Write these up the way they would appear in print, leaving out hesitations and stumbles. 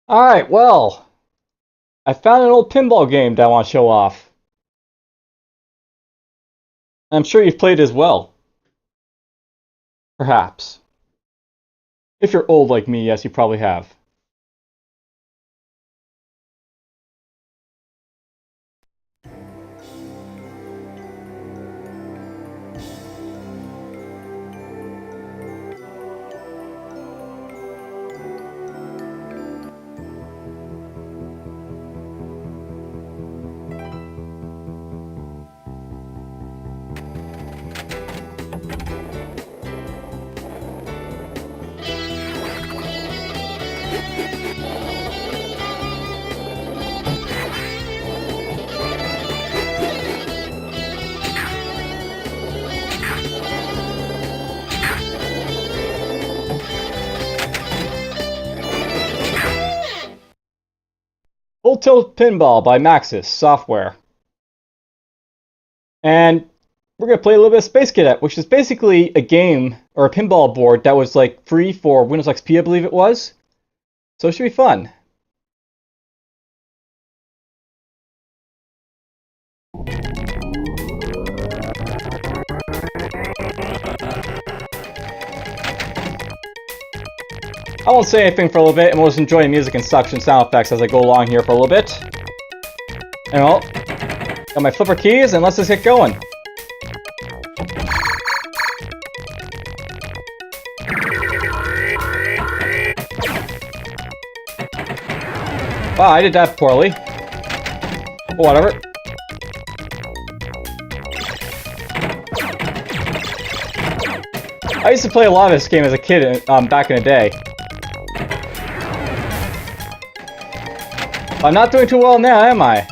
Alright, well, I found an old pinball game that I want to show off. I'm sure you've played it as well. Perhaps. If you're old like me, yes, you probably have. Tilt Pinball by Maxis software. And we're going to play a little bit of Space Cadet, which is basically a game or a pinball board that was like free for Windows XP, I believe it was. So it should be fun. I won't say anything for a little bit, and we'll just enjoy music and such and sound effects as I go along here for a little bit. And well, got my flipper keys, and let's just get going. Wow, I did that poorly. Whatever. I used to play a lot of this game as a kid back in the day. I'm not doing too well now, am I?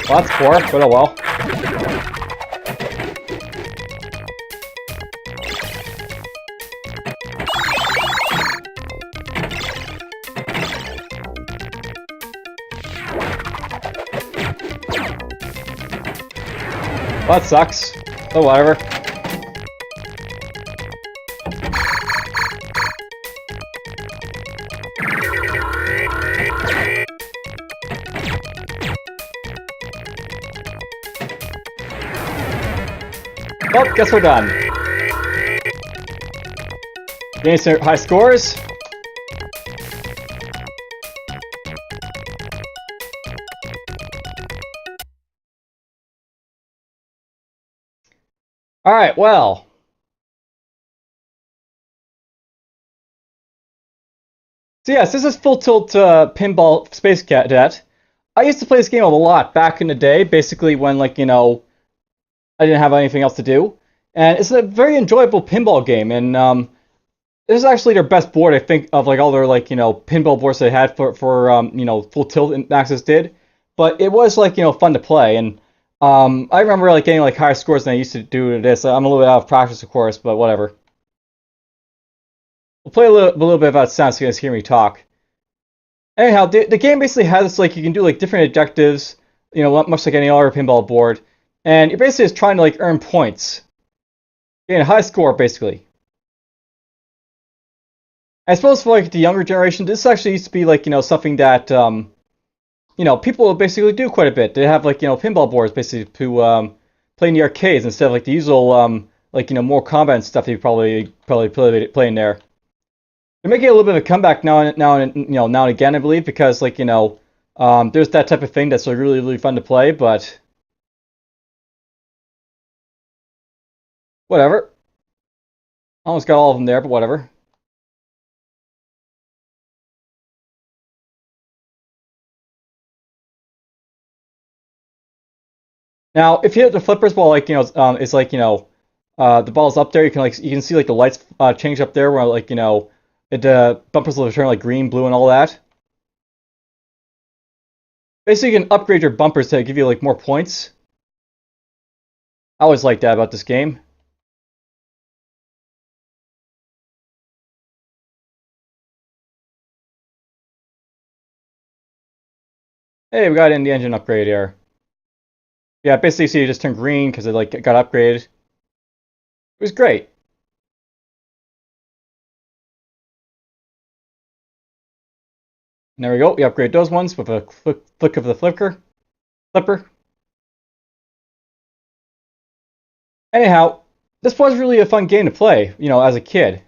Well, that's poor, but oh well. Well, that sucks. Oh, whatever. Well, guess we're done. Getting some high scores. Alright, well. So yes, this is Full Tilt Pinball Space Cadet. I used to play this game a lot back in the day, basically when, like, you know, I didn't have anything else to do. And it's a very enjoyable pinball game, and this is actually their best board, I think, of like all their, like, you know, pinball boards they had for you know, Full Tilt and Maxis did. But it was, like, you know, fun to play, and I remember like getting like higher scores than I used to do to this. I'm a little bit out of practice, of course, but whatever. We'll play a little bit about sound so you guys hear me talk. Anyhow, the game basically has like you can do like different objectives, you know, much like any other pinball board, and you're basically just trying to like earn points, getting a high score basically. I suppose for like the younger generation, this actually used to be like, you know, something that you know, people basically do quite a bit. They have like, you know, pinball boards basically to play in the arcades instead of like the usual like, you know, more combat stuff that you probably play in there. They're making a little bit of a comeback now and again, I believe, because like, you know, there's that type of thing that's like really fun to play, but whatever. Almost got all of them there, but whatever. Now, if you hit the flippers while like, you know, it's like, you know, the ball's up there, you can see like the lights change up there where like, you know, it bumpers will turn like green, blue, and all that. Basically, you can upgrade your bumpers to give you like more points. I always like that about this game. Hey, we got in the engine upgrade here. Yeah, basically, you see, it just turned green because it like got upgraded. It was great. And there we go. We upgrade those ones with a flick of the flipper. Anyhow, this was really a fun game to play, as a kid.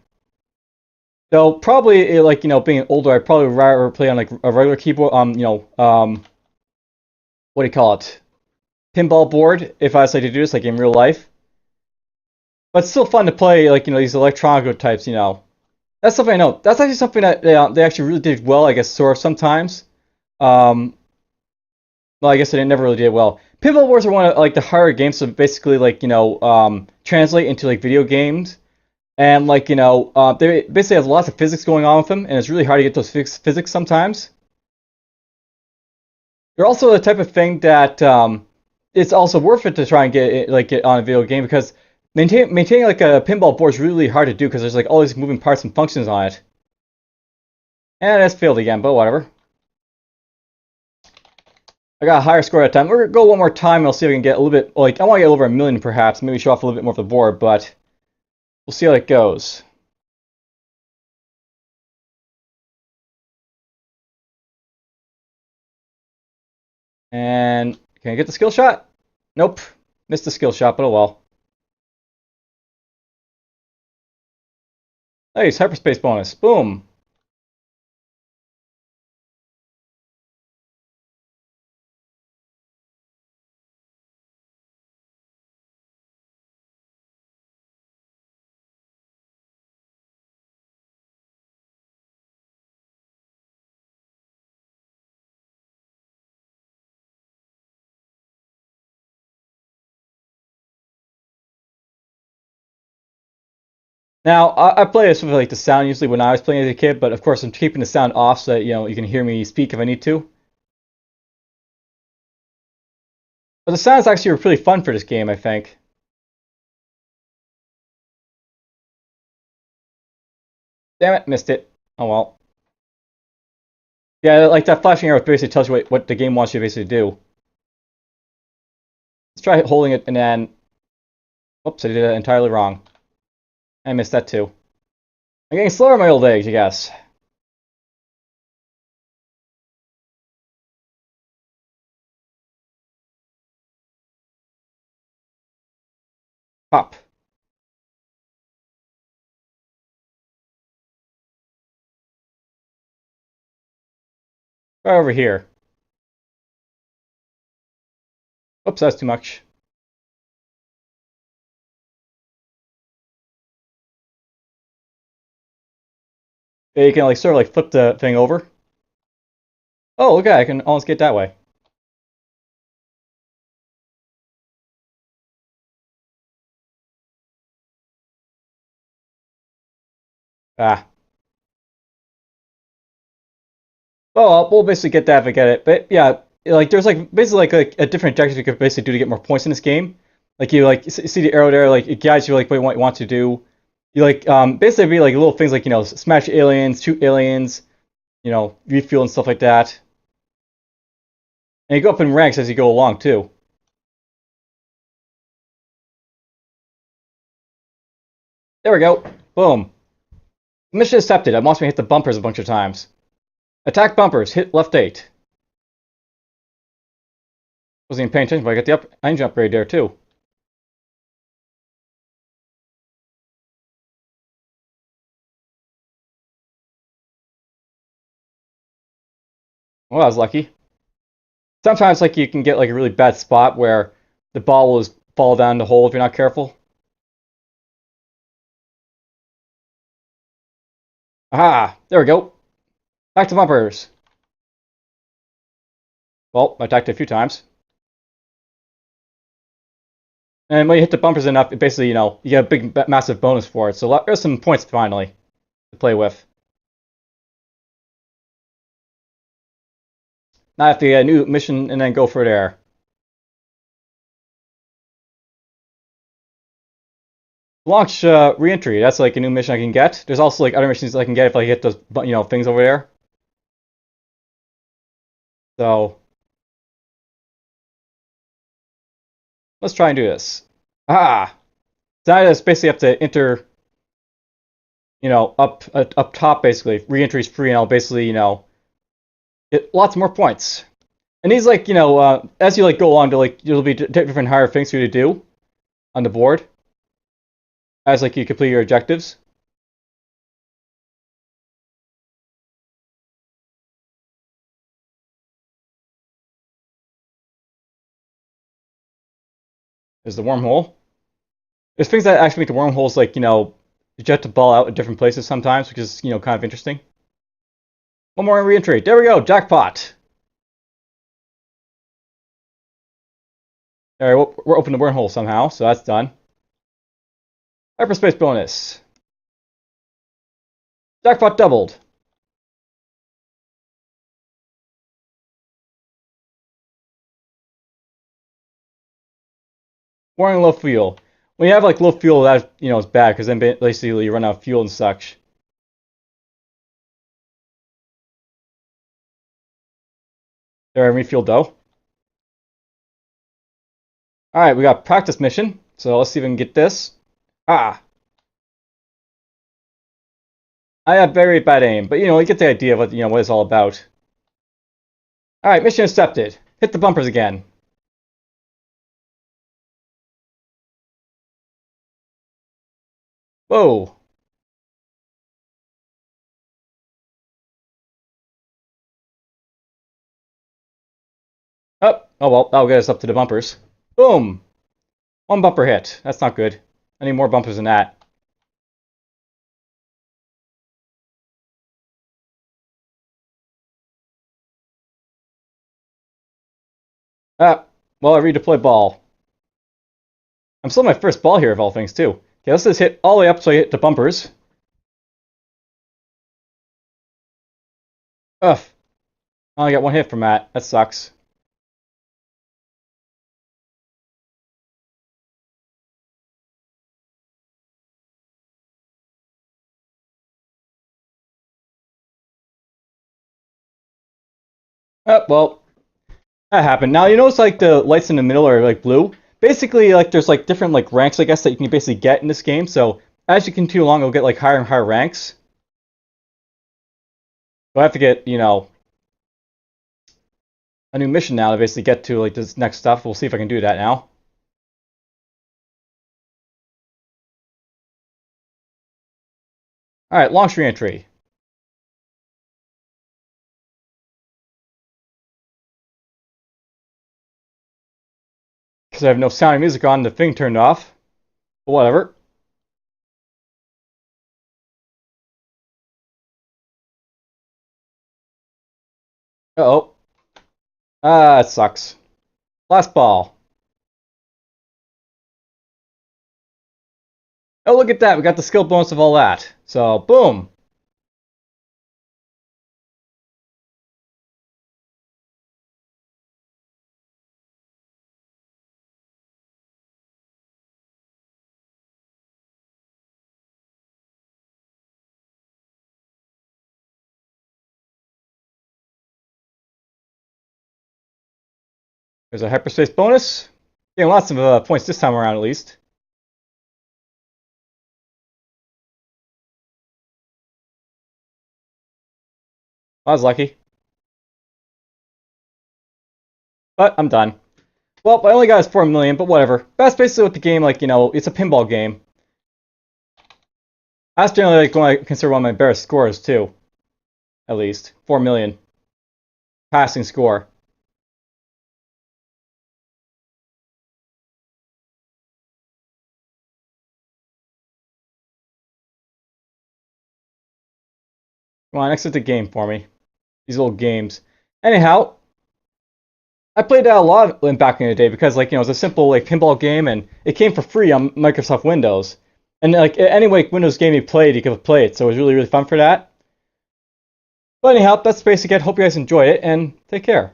Though probably like being older, I'd probably rather play on like a regular keyboard, what do you call it, pinball board if I decided to do this like in real life. But it's still fun to play like these electronic types. That's something I know. That's actually something that they actually really did well. I guess sort of sometimes. Um, well, I guess they never really did well. Pinball wars are one of like the harder games to basically like translate into like video games. And like they basically have lots of physics going on with them, and it's really hard to get those physics sometimes. They're also the type of thing that it's also worth it to try and get on a video game because maintaining like a pinball board is really hard to do because there's like all these moving parts and functions on it. And it's failed again, but whatever. I got a higher score that time. We're gonna go one more time and we'll see if we can get a little bit like I want to get over 1,000,000 perhaps, maybe show off a little bit more of the board, but we'll see how it goes. And can I get the skill shot? Nope. Missed the skill shot, but oh well. Nice, hyperspace bonus. Boom. Now, I play this with like the sound usually when I was playing as a kid, but of course I'm keeping the sound off so that you can hear me speak if I need to. But the sounds actually were pretty fun for this game, I think. Damn it, missed it. Oh well. Yeah, like that flashing arrow basically tells you what the game wants you to basically do. Let's try holding it and then... Oops, I did it entirely wrong. I missed that too. I'm getting slower in my old age, I guess. Pop. Right over here. Oops, that's too much. Yeah, you can like sort of like flip the thing over. Oh, okay, I can almost get that way. Ah. Oh, we'll basically get that if I get it. But yeah, like there's like basically like a different objectives you could basically do to get more points in this game. Like you like see the arrow there, like it guides you like what you want to do. You like basically be like little things like smash aliens, shoot aliens, refuel and stuff like that. And you go up in ranks as you go along too. There we go. Boom. Mission accepted. I watched me hit the bumpers a bunch of times. Attack bumpers. Hit left 8. Wasn't even paying attention, but I got the engine upgrade there too. Well, I was lucky. Sometimes like you can get like a really bad spot where the ball will just fall down the hole if you're not careful. Aha! There we go. Back to bumpers. Well, I attacked it a few times. And when you hit the bumpers enough, it basically, you get a big, massive bonus for it. So there's some points finally to play with. Now I have to get a new mission and then go for there. Launch re-entry. That's like a new mission I can get. There's also like other missions I can get if I hit those things over there. So Let's try and do this. Ah! So now I just basically have to enter, up top, basically. Re-entry is free, and I'll basically, get lots more points. And these, as you, go along, there'll be different higher things for you to do on the board as, you complete your objectives. There's the wormhole. There's things that actually make the wormholes, eject the ball out at different places sometimes, which is, kind of interesting. One more re-entry. There we go, jackpot! Alright, we're opening the wormhole somehow, so that's done. Hyperspace bonus. Jackpot doubled. Warning, low fuel. When you have low fuel, that is bad because then basically you run out of fuel and such. There, I refueled though. All right, we got practice mission. So let's see if we can get this. Ah, I have very bad aim, but you get the idea of what it's all about. All right, mission accepted. Hit the bumpers again. Whoa. Oh well, that'll get us up to the bumpers. Boom! One bumper hit. That's not good. I need more bumpers than that. Well, I redeploy ball. I'm still my first ball here of all things, too. Okay, let's just hit all the way up so I hit the bumpers. Ugh. I only got one hit from that. That sucks. Well, that happened. Now, you notice, the lights in the middle are, blue? Basically, there's, different, ranks, I guess, that you can basically get in this game. So, as you continue along, you'll get, higher and higher ranks. So I have to get, a new mission now to basically get to, this next stuff. We'll see if I can do that now. Alright, launch re-entry. Because I have no sound music on, the thing turned off. But whatever. Uh-oh. Ah, it sucks. Last ball. Oh, look at that. We got the skill bonus of all that. So, boom. There's a hyperspace bonus. Getting lots of points this time around, at least. I was lucky. But I'm done. Well, I only got 4 million, but whatever. That's basically what the game, it's a pinball game. That's generally going to consider one of my best scores, too. At least. 4 million. Passing score. Come on, exit the game for me. These little games. Anyhow, I played that a lot back in the day because, it was a simple, pinball game, and it came for free on Microsoft Windows. And, any Windows game you played, you could play it, so it was really, really fun for that. But anyhow, that's Space Cadet. Hope you guys enjoy it, and take care.